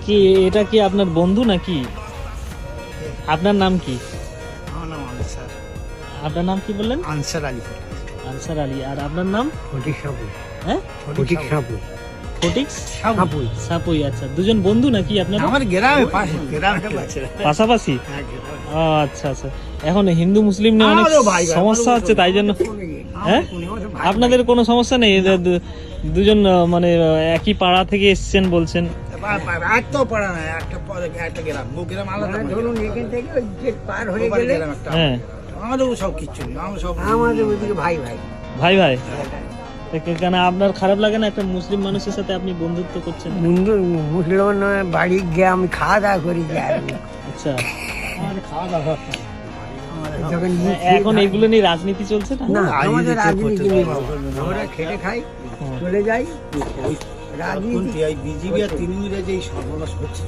কি এটা কি আপনার বন্ধু নাকি? আপনার নাম কি? আমার নাম আনসার। আপনার নাম কি বললেন? আনসার আলী। আনসার আলী। আর আপনার নাম? ফটিক সাপুই। হ্যাঁ, ফটিক সাপুই। ফটিক সাপুই। সাপুই। আচ্ছা, দুজন বন্ধু নাকি আপনারা? আমার গ্রামে পাশে, গ্রামে পাশাপাশি? হ্যাঁ, গ্রামে। ও আচ্ছা আচ্ছা। এখন হিন্দু মুসলিম নিয়ে অনেক আমারও ভাই ভাই, সমস্যা আমারও হচ্ছে, তাই জন্য। হ্যাঁ, আমারও ভাই আপনাদের কোনো সমস্যা নেই? দুজন মানে একই পাড়া থেকে এসেছেন বলছেন। ভাই। এক তো পাড়া না, একটা গ্রাম। ও গ্রাম আলাদা। ধরুন এখান থেকে ওই গেট পার হয়ে গেলে হ্যাঁ, আমাদের সব কিছু নেই, আমরা সব আমাদের ওইদিকে ভাই ভাই। ভাই ভাই। কেন আপনার খারাপ লাগে না একটা মুসলিম মানুষের সাথে আপনি বন্ধুত্ব করছেন? মুসলমান বাড়ি গিয়ে আমি খাওয়া দাওয়া করি যাই। আচ্ছা, আমাদের খাওয়া দাওয়া এখন এগুলো নিয়ে রাজনীতি চলছে না? না, আমাদের রাজনীতি নেই বাবা। আমরা খেটে খাই, হুম। চলে যাই। রাজনীতি বিজেপি আর তৃণমূলের যে সর্বনাশ করছে